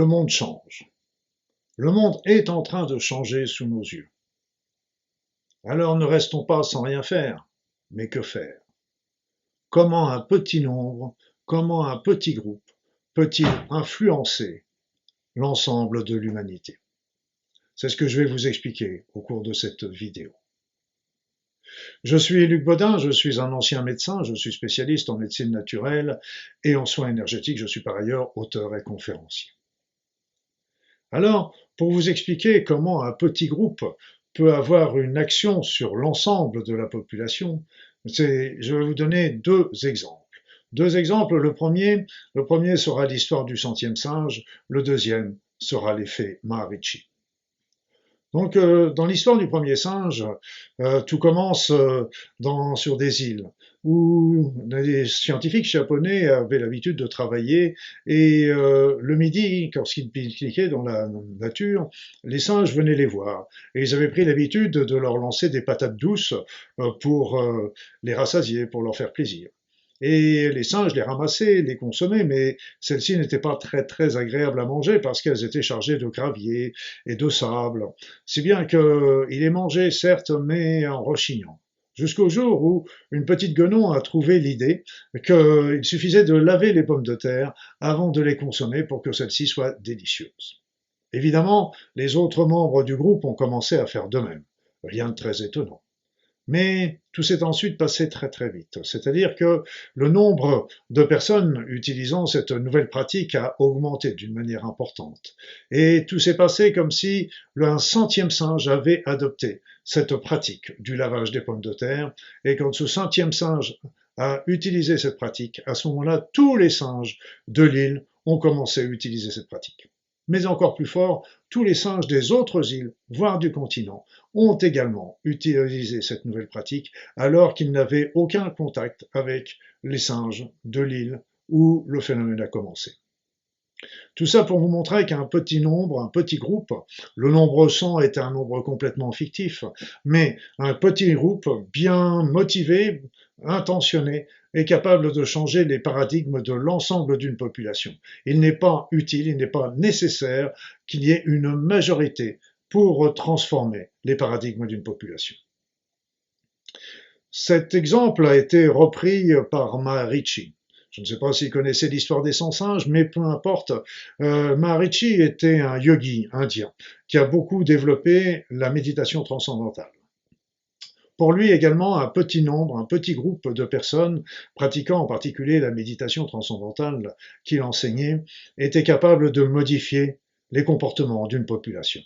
monde change. Le monde est en train de changer sous nos yeux. Alors ne restons pas sans rien faire, mais que faire? Comment un petit nombre, comment un petit groupe peut-il influencer l'ensemble de l'humanité? C'est ce que je vais vous expliquer au cours de cette vidéo. Je suis Luc Bodin, je suis un ancien médecin, je suis spécialiste en médecine naturelle et en soins énergétiques, je suis par ailleurs auteur et conférencier. Alors, pour vous expliquer comment un petit groupe peut avoir une action sur l'ensemble de la population, je vais vous donner deux exemples. Deux exemples, le premier sera l'histoire du centième singe, le deuxième sera l'effet Maharishi. Donc, dans l'histoire du premier singe, tout commence sur des îles où les scientifiques japonais avaient l'habitude de travailler et le midi, lorsqu'ils pique-niquaient dans la nature, les singes venaient les voir et ils avaient pris l'habitude de leur lancer des patates douces pour les rassasier, pour leur faire plaisir. Et les singes les ramassaient, les consommaient, mais celles-ci n'étaient pas très agréables à manger parce qu'elles étaient chargées de gravier et de sable. Si bien qu'ils les mangeaient, certes, mais en rechignant. Jusqu'au jour où une petite guenon a trouvé l'idée qu'il suffisait de laver les pommes de terre avant de les consommer pour que celles-ci soient délicieuses. Évidemment, les autres membres du groupe ont commencé à faire de même. Rien de très étonnant. Mais tout s'est ensuite passé très vite. C'est-à-dire que le nombre de personnes utilisant cette nouvelle pratique a augmenté d'une manière importante. Et tout s'est passé comme si un centième singe avait adopté cette pratique du lavage des pommes de terre. Et quand ce centième singe a utilisé cette pratique, à ce moment-là, tous les singes de l'île ont commencé à utiliser cette pratique. Mais encore plus fort, tous les singes des autres îles, voire du continent, ont également utilisé cette nouvelle pratique alors qu'ils n'avaient aucun contact avec les singes de l'île où le phénomène a commencé. Tout ça pour vous montrer qu'un petit nombre, un petit groupe, le nombre 100 est un nombre complètement fictif, mais un petit groupe bien motivé, intentionné, est capable de changer les paradigmes de l'ensemble d'une population. Il n'est pas utile, il n'est pas nécessaire qu'il y ait une majorité pour transformer les paradigmes d'une population. Cet exemple a été repris par Maharishi. Je ne sais pas s'il connaissait l'histoire des 100 singes, mais peu importe. Maharishi était un yogi indien qui a beaucoup développé la méditation transcendantale. Pour lui également, un petit nombre, un petit groupe de personnes pratiquant en particulier la méditation transcendantale qu'il enseignait était capable de modifier les comportements d'une population.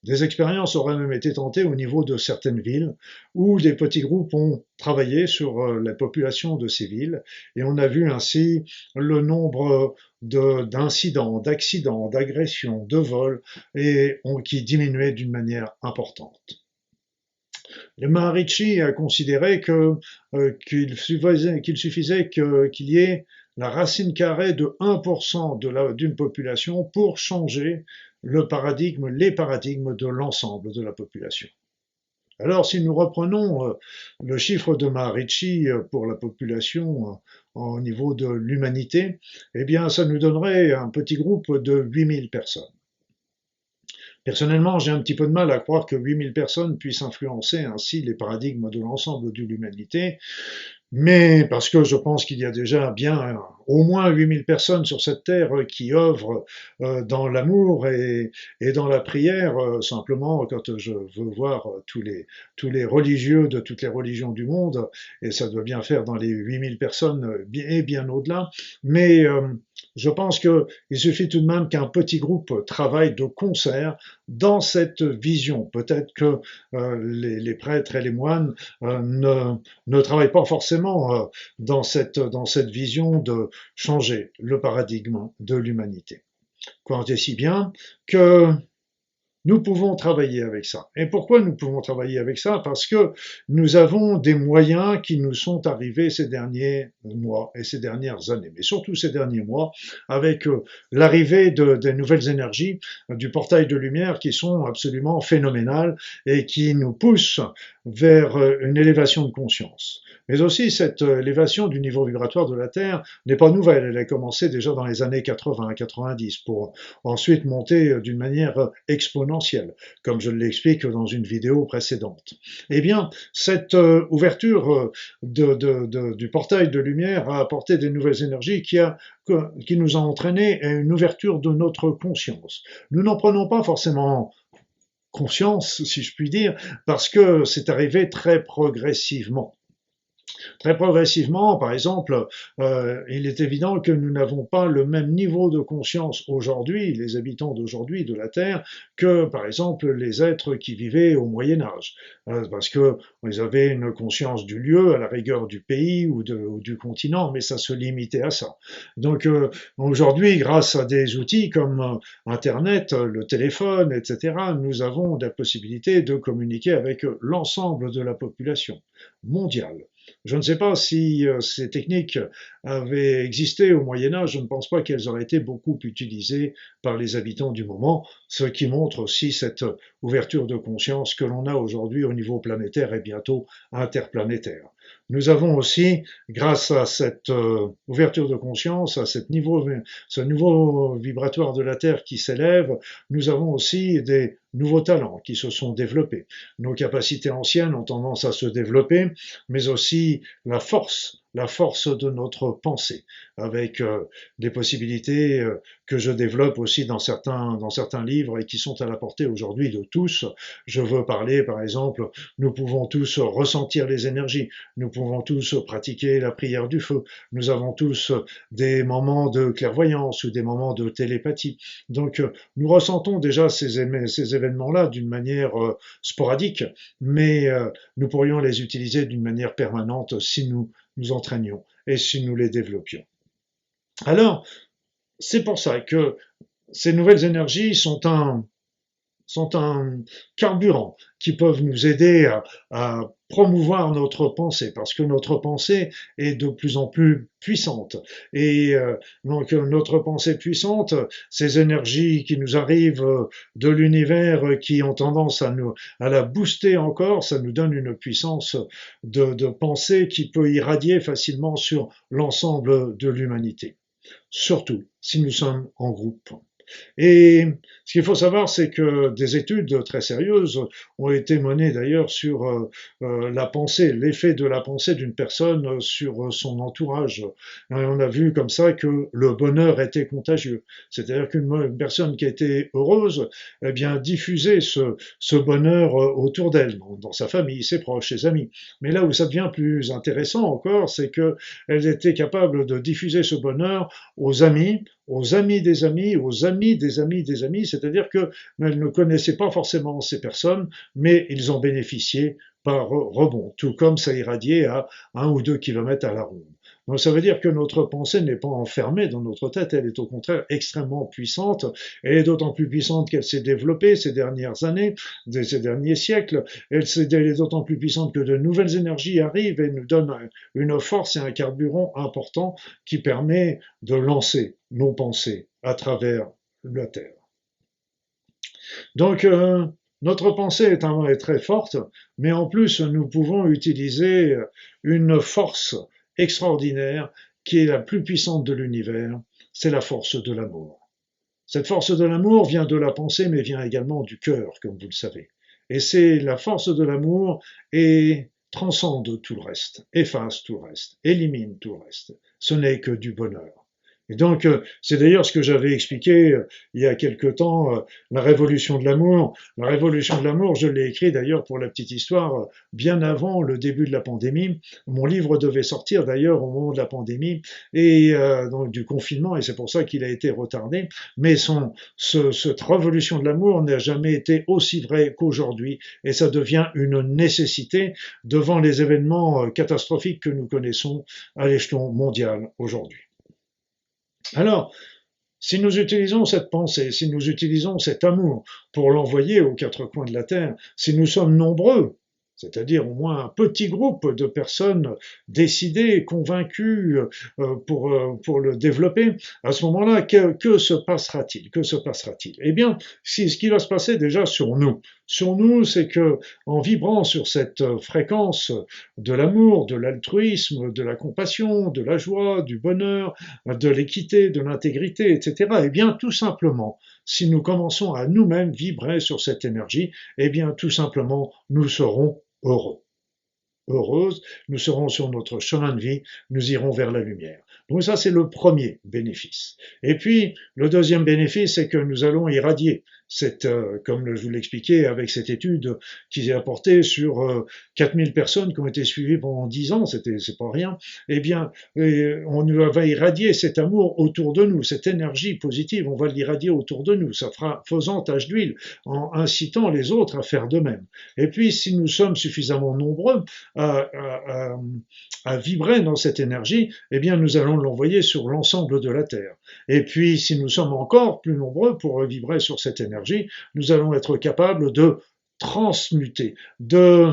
Des expériences auraient même été tentées au niveau de certaines villes où des petits groupes ont travaillé sur la population de ces villes et on a vu ainsi le nombre d'incidents, d'accidents, d'agressions, de vols qui diminuait d'une manière importante. Le Maharishi a considéré qu'il suffisait qu'il y ait la racine carrée de 1% d'une population pour changer les paradigmes de l'ensemble de la population. Alors, si nous reprenons le chiffre de Maharishi pour la population au niveau de l'humanité, eh bien, ça nous donnerait un petit groupe de 8000 personnes. Personnellement, j'ai un petit peu de mal à croire que 8000 personnes puissent influencer ainsi les paradigmes de l'ensemble de l'humanité, mais parce que je pense qu'il y a déjà bien au moins 8000 personnes sur cette terre qui œuvrent dans l'amour et dans la prière. Simplement, quand je veux voir tous les religieux de toutes les religions du monde, et ça doit bien faire dans les 8000 personnes et bien au-delà, mais je pense qu'il suffit tout de même qu'un petit groupe travaille de concert dans cette vision. Peut-être que les prêtres et les moines ne travaillent pas forcément dans cette vision de changer le paradigme de l'humanité. Quand et si bien que Nous pouvons travailler avec ça. Et pourquoi nous pouvons travailler avec ça? Parce que nous avons des moyens qui nous sont arrivés ces derniers mois et ces dernières années, mais surtout ces derniers mois, avec l'arrivée des nouvelles énergies, du portail de lumière qui sont absolument phénoménales et qui nous poussent vers une élévation de conscience. Mais aussi, cette élévation du niveau vibratoire de la Terre n'est pas nouvelle. Elle a commencé déjà dans les années 80-90 pour ensuite monter d'une manière exponentielle, comme je l'explique dans une vidéo précédente. Eh bien, cette ouverture du portail de lumière a apporté des nouvelles énergies qui nous a entraîné à une ouverture de notre conscience. Nous n'en prenons pas forcément conscience, si je puis dire, parce que c'est arrivé très progressivement. Très progressivement, par exemple, il est évident que nous n'avons pas le même niveau de conscience aujourd'hui, les habitants d'aujourd'hui de la Terre, que par exemple les êtres qui vivaient au Moyen Âge, parce que ils avaient une conscience du lieu, à la rigueur du pays ou du continent, mais ça se limitait à ça. Donc aujourd'hui, grâce à des outils comme Internet, le téléphone, etc., nous avons la possibilité de communiquer avec l'ensemble de la population mondiale. Je ne sais pas si ces techniques avaient existé au Moyen Âge, je ne pense pas qu'elles auraient été beaucoup utilisées par les habitants du moment, ce qui montre aussi cette ouverture de conscience que l'on a aujourd'hui au niveau planétaire et bientôt interplanétaire. Nous avons aussi, grâce à cette ouverture de conscience, à ce niveau vibratoire de la Terre qui s'élève, nous avons aussi des nouveaux talents qui se sont développés. Nos capacités anciennes ont tendance à se développer, mais aussi la force de notre pensée, avec des possibilités que je développe aussi dans certains livres et qui sont à la portée aujourd'hui de tous. Je veux parler, par exemple, nous pouvons tous ressentir les énergies, nous pouvons tous pratiquer la prière du feu, nous avons tous des moments de clairvoyance ou des moments de télépathie. Donc, nous ressentons déjà ces événements-là d'une manière sporadique, mais nous pourrions les utiliser d'une manière permanente si nous nous entraînions et si nous les développions. Alors, c'est pour ça que ces nouvelles énergies sont un carburant qui peuvent nous aider à promouvoir notre pensée, parce que notre pensée est de plus en plus puissante. Et donc notre pensée puissante, ces énergies qui nous arrivent de l'univers qui ont tendance à la booster encore, ça nous donne une puissance de pensée qui peut irradier facilement sur l'ensemble de l'humanité. Surtout si nous sommes en groupe. Et ce qu'il faut savoir, c'est que des études très sérieuses ont été menées d'ailleurs sur la pensée, l'effet de la pensée d'une personne sur son entourage. Et on a vu comme ça que le bonheur était contagieux. C'est-à-dire qu'une personne qui était heureuse, eh bien, diffusait ce bonheur autour d'elle, dans sa famille, ses proches, ses amis. Mais là où ça devient plus intéressant encore, c'est qu'elle était capable de diffuser ce bonheur aux amis des amis, aux amis des amis des amis, c'est-à-dire qu'elles ne connaissaient pas forcément ces personnes, mais ils ont bénéficié par rebond, tout comme ça irradiait à 1 ou 2 kilomètres à la ronde. Donc ça veut dire que notre pensée n'est pas enfermée dans notre tête, elle est au contraire extrêmement puissante, elle est d'autant plus puissante qu'elle s'est développée ces dernières années, ces derniers siècles, elle est d'autant plus puissante que de nouvelles énergies arrivent et nous donnent une force et un carburant important qui permet de lancer nos pensées à travers la Terre. Donc, notre pensée est très forte, mais en plus, nous pouvons utiliser une force extraordinaire qui est la plus puissante de l'univers, c'est la force de l'amour. Cette force de l'amour vient de la pensée, mais vient également du cœur, comme vous le savez. Et c'est la force de l'amour et transcende tout le reste, efface tout le reste, élimine tout le reste. Ce n'est que du bonheur. Et donc, c'est d'ailleurs ce que j'avais expliqué il y a quelque temps, la révolution de l'amour. La révolution de l'amour, je l'ai écrit d'ailleurs pour la petite histoire, bien avant le début de la pandémie. Mon livre devait sortir d'ailleurs au moment de la pandémie et donc du confinement, et c'est pour ça qu'il a été retardé. Mais cette révolution de l'amour n'a jamais été aussi vraie qu'aujourd'hui, et ça devient une nécessité devant les événements catastrophiques que nous connaissons à l'échelon mondial aujourd'hui. Alors, Si nous utilisons cette pensée, si nous utilisons cet amour pour l'envoyer aux quatre coins de la Terre, si nous sommes nombreux, c'est-à-dire au moins un petit groupe de personnes décidées, convaincues pour le développer, à ce moment-là, que se passera-t-il? Que se passera-t-il? Eh bien, si, ce qui va se passer déjà sur nous, c'est que en vibrant sur cette fréquence de l'amour, de l'altruisme, de la compassion, de la joie, du bonheur, de l'équité, de l'intégrité, etc., eh bien, tout simplement, si nous commençons à nous-mêmes vibrer sur cette énergie, eh bien, tout simplement, nous serons heureux. Heureuse, nous serons sur notre chemin de vie, nous irons vers la lumière. Donc ça, c'est le premier bénéfice. Et puis, le deuxième bénéfice, c'est que nous allons irradier comme je vous l'expliquais, avec cette étude qui est apportée sur 4000 personnes qui ont été suivies pendant 10 ans, c'est pas rien, eh bien, on va irradier cet amour autour de nous, cette énergie positive, on va l'irradier autour de nous, ça fera faisant tache d'huile, en incitant les autres à faire de même. Et puis, si nous sommes suffisamment nombreux à vibrer dans cette énergie, eh bien, nous allons l'envoyer sur l'ensemble de la Terre. Et puis, si nous sommes encore plus nombreux pour vibrer sur cette énergie, nous allons être capables de transmuter, de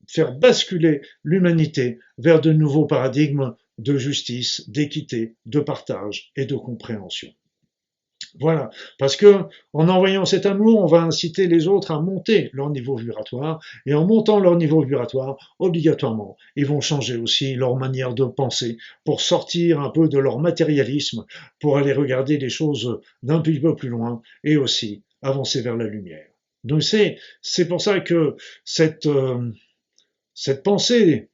faire basculer l'humanité vers de nouveaux paradigmes de justice, d'équité, de partage et de compréhension. Voilà, parce que en envoyant cet amour, on va inciter les autres à monter leur niveau vibratoire, et en montant leur niveau vibratoire, obligatoirement, ils vont changer aussi leur manière de penser pour sortir un peu de leur matérialisme, pour aller regarder les choses d'un petit peu plus loin, et aussi avancer vers la lumière. Donc c'est pour ça que cette pensée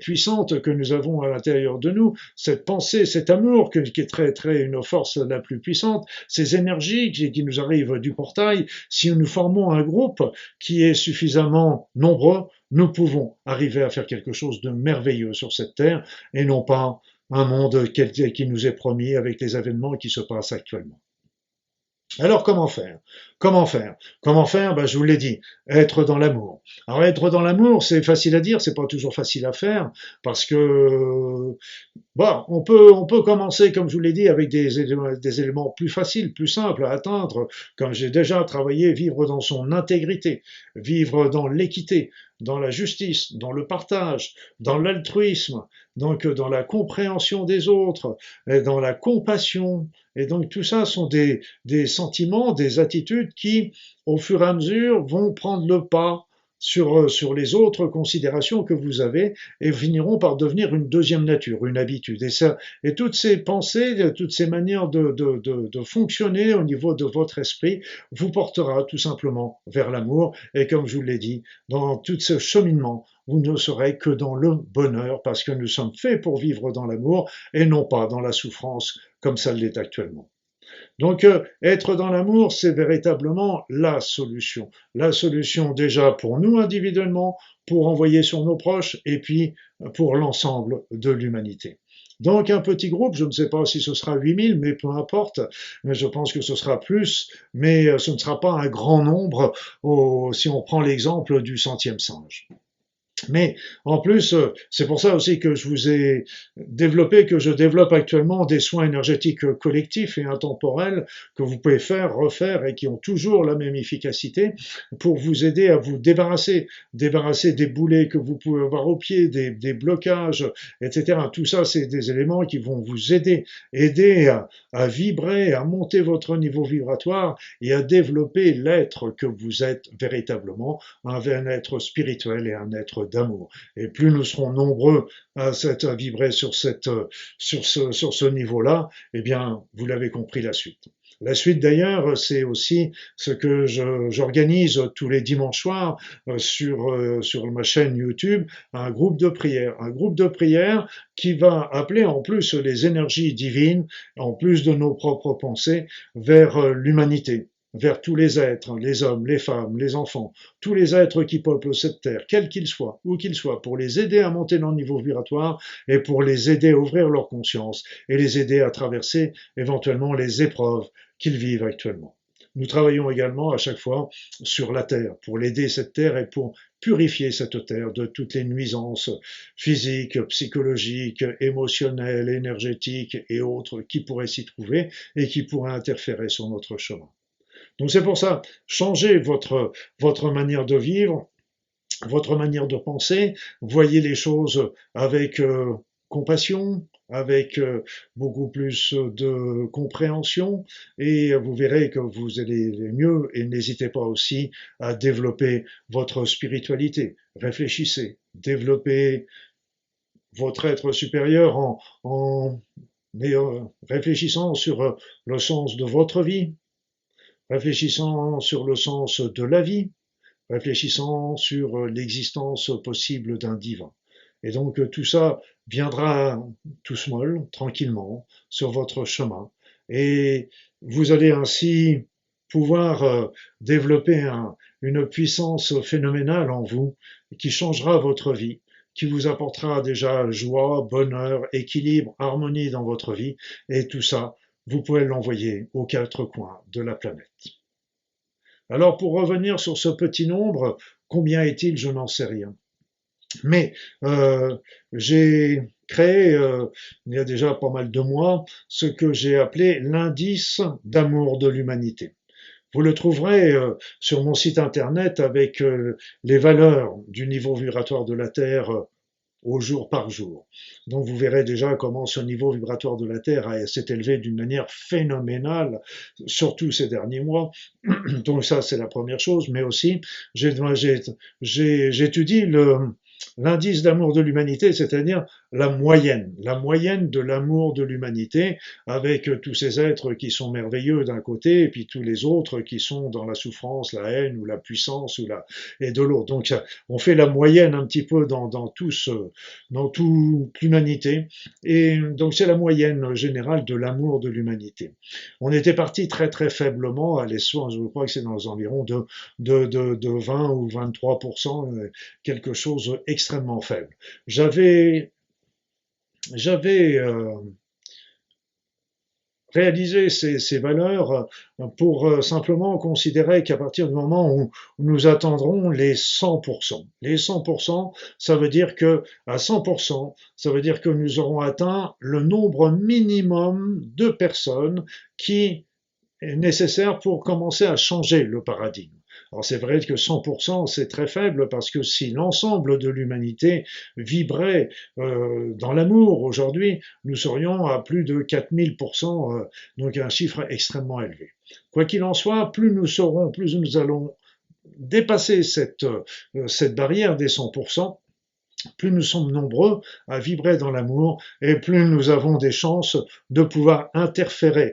puissante que nous avons à l'intérieur de nous, cette pensée, cet amour qui est très une force la plus puissante, ces énergies qui nous arrivent du portail, si nous formons un groupe qui est suffisamment nombreux, nous pouvons arriver à faire quelque chose de merveilleux sur cette terre et non pas un monde qui nous est promis avec les événements qui se passent actuellement. Alors comment faire? Comment faire? Comment faire? Ben, je vous l'ai dit, être dans l'amour. Alors être dans l'amour, c'est facile à dire, c'est pas toujours facile à faire, parce que bon, on peut commencer, comme je vous l'ai dit, avec des éléments plus faciles, plus simples à atteindre, comme j'ai déjà travaillé, vivre dans son intégrité, vivre dans l'équité, dans la justice, dans le partage, dans l'altruisme, donc dans la compréhension des autres, et dans la compassion. Et donc tout ça sont des sentiments, des attitudes qui, au fur et à mesure, vont prendre le pas sur les autres considérations que vous avez et finiront par devenir une deuxième nature, une habitude. Et toutes ces pensées, toutes ces manières de fonctionner au niveau de votre esprit vous portera tout simplement vers l'amour. Et comme je vous l'ai dit, dans tout ce cheminement, vous ne serez que dans le bonheur parce que nous sommes faits pour vivre dans l'amour et non pas dans la souffrance comme ça l'est actuellement. Donc être dans l'amour, c'est véritablement la solution. La solution déjà pour nous individuellement, pour envoyer sur nos proches et puis pour l'ensemble de l'humanité. Donc un petit groupe, je ne sais pas si ce sera 8000, mais peu importe, mais je pense que ce sera plus, mais ce ne sera pas un grand nombre si on prend l'exemple du centième singe. Mais en plus, c'est pour ça aussi que je vous ai développé, que je développe actuellement des soins énergétiques collectifs et intemporels que vous pouvez faire, refaire et qui ont toujours la même efficacité pour vous aider à vous débarrasser des boulets que vous pouvez avoir au pied, des blocages, etc. Tout ça, c'est des éléments qui vont vous aider à vibrer, à monter votre niveau vibratoire et à développer l'être que vous êtes véritablement, un être spirituel et un être d'amour. Et plus nous serons nombreux à vibrer sur ce niveau-là, eh bien, vous l'avez compris, la suite. La suite d'ailleurs, c'est aussi ce que j'organise tous les dimanches soirs sur ma chaîne YouTube, un groupe de prière qui va appeler en plus les énergies divines, en plus de nos propres pensées, vers l'humanité, vers tous les êtres, les hommes, les femmes, les enfants, tous les êtres qui peuplent cette terre, quels qu'ils soient, où qu'ils soient, pour les aider à monter leur niveau vibratoire et pour les aider à ouvrir leur conscience et les aider à traverser éventuellement les épreuves qu'ils vivent actuellement. nous travaillons également à chaque fois sur la terre, pour l'aider cette terre et pour purifier cette terre de toutes les nuisances physiques, psychologiques, émotionnelles, énergétiques et autres qui pourraient s'y trouver et qui pourraient interférer sur notre chemin. Donc c'est pour ça, changez votre manière de vivre, votre manière de penser, voyez les choses avec compassion, avec beaucoup plus de compréhension, et vous verrez que vous allez mieux, et n'hésitez pas aussi à développer votre spiritualité. Réfléchissez, développez votre être supérieur en réfléchissant sur le sens de votre vie, réfléchissant sur le sens de la vie, réfléchissant sur l'existence possible d'un divin. Et donc tout ça viendra tout seul, tranquillement, sur votre chemin. Et vous allez ainsi pouvoir développer une puissance phénoménale en vous qui changera votre vie, qui vous apportera déjà joie, bonheur, équilibre, harmonie dans votre vie. Et tout ça, vous pouvez l'envoyer aux quatre coins de la planète. Alors pour revenir sur ce petit nombre, combien est-il? Je n'en sais rien. Mais j'ai créé, il y a déjà pas mal de mois, ce que j'ai appelé l'indice d'amour de l'humanité. Vous le trouverez sur mon site internet avec les valeurs du niveau vibratoire de la Terre au jour par jour. Donc vous verrez déjà comment ce niveau vibratoire de la Terre s'est élevé d'une manière phénoménale, surtout ces derniers mois. Donc ça, c'est la première chose, mais aussi j'étudie l'indice d'amour de l'humanité, c'est-à-dire la moyenne de l'amour de l'humanité, avec tous ces êtres qui sont merveilleux d'un côté, et puis tous les autres qui sont dans la souffrance, la haine, ou la puissance, et de l'autre. Donc on fait la moyenne un petit peu dans toute l'humanité, et donc c'est la moyenne générale de l'amour de l'humanité. On était parti très très faiblement à l'essor, je crois que c'est dans les environs de 20 ou 23%, quelque chose extrêmement faible. J'avais réalisé ces valeurs pour simplement considérer qu'à partir du moment où nous atteindrons les 100%, les 100%, ça veut dire que à 100%, ça veut dire que nous aurons atteint le nombre minimum de personnes qui est nécessaire pour commencer à changer le paradigme. Alors c'est vrai que 100% c'est très faible parce que si l'ensemble de l'humanité vibrait dans l'amour aujourd'hui, nous serions à plus de 4000%, donc un chiffre extrêmement élevé. Quoi qu'il en soit, plus nous serons, plus nous allons dépasser cette barrière des 100%, plus nous sommes nombreux à vibrer dans l'amour et plus nous avons des chances de pouvoir interférer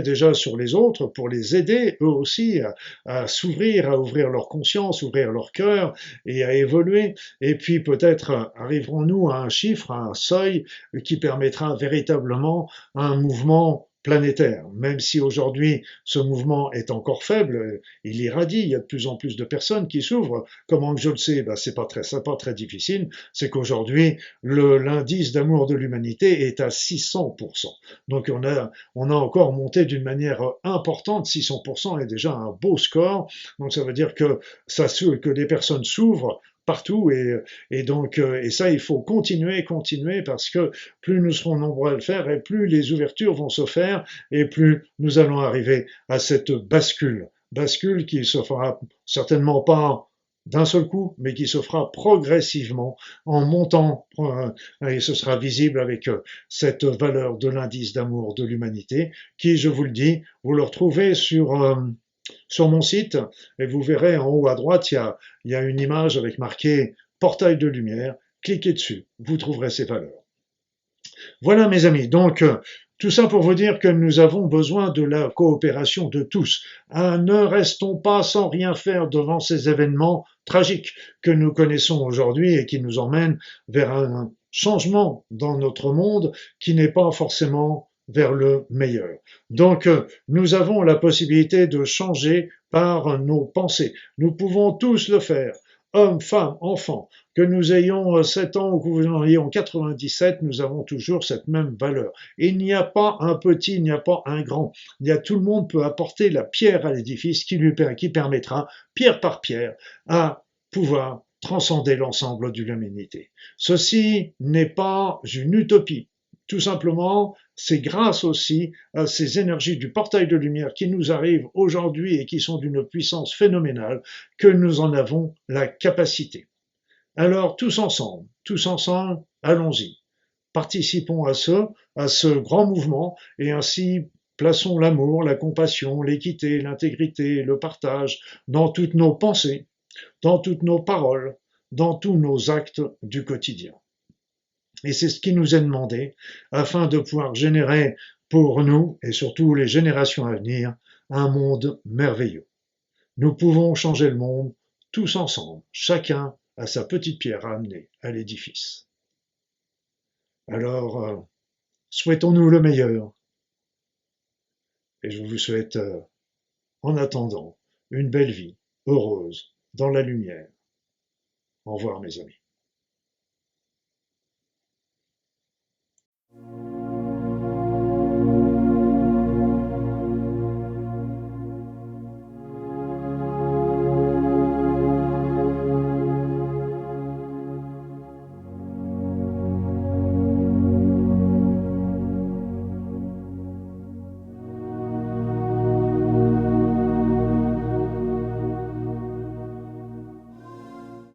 déjà sur les autres pour les aider eux aussi à s'ouvrir, à ouvrir leur conscience, ouvrir leur cœur et à évoluer. Et puis peut-être arriverons-nous à un chiffre, à un seuil qui permettra véritablement un mouvement planétaire, même si aujourd'hui ce mouvement est encore faible, il irradie, il y a de plus en plus de personnes qui s'ouvrent. Comment que je le sais? C'est pas très difficile, c'est qu'aujourd'hui l'indice d'amour de l'humanité est à 600%. Donc on a encore monté d'une manière importante, 600% est déjà un beau score, donc ça veut dire que les personnes s'ouvrent partout et donc et ça il faut continuer parce que plus nous serons nombreux à le faire et plus les ouvertures vont se faire et plus nous allons arriver à cette bascule qui se fera certainement pas d'un seul coup, mais qui se fera progressivement en montant, et ce sera visible avec cette valeur de l'indice d'amour de l'humanité, qui, je vous le dis, vous le retrouvez sur mon site, et vous verrez en haut à droite, il y a une image avec marqué portail de lumière. Cliquez dessus, vous trouverez ces valeurs. Voilà mes amis, donc tout ça pour vous dire que nous avons besoin de la coopération de tous. Ne restons pas sans rien faire devant ces événements tragiques que nous connaissons aujourd'hui et qui nous emmènent vers un changement dans notre monde qui n'est pas forcément vers le meilleur. Donc, nous avons la possibilité de changer par nos pensées. Nous pouvons tous le faire, hommes, femmes, enfants, Que nous ayons 7 ans ou que vous en ayons 97, nous avons toujours cette même valeur. Et il n'y a pas un petit, il n'y a pas un grand. Tout le monde peut apporter la pierre à l'édifice qui permettra, pierre par pierre, à pouvoir transcender l'ensemble de l'humanité. Ceci n'est pas une utopie. Tout simplement, c'est grâce aussi à ces énergies du portail de lumière qui nous arrivent aujourd'hui et qui sont d'une puissance phénoménale que nous en avons la capacité. Alors tous ensemble, allons-y. Participons à ce grand mouvement et ainsi plaçons l'amour, la compassion, l'équité, l'intégrité, le partage dans toutes nos pensées, dans toutes nos paroles, dans tous nos actes du quotidien. Et c'est ce qui nous est demandé afin de pouvoir générer pour nous et surtout les générations à venir un monde merveilleux. Nous pouvons changer le monde tous ensemble, chacun a sa petite pierre à amener à l'édifice. Alors, souhaitons-nous le meilleur et je vous souhaite, en attendant, une belle vie, heureuse, dans la lumière. Au revoir mes amis.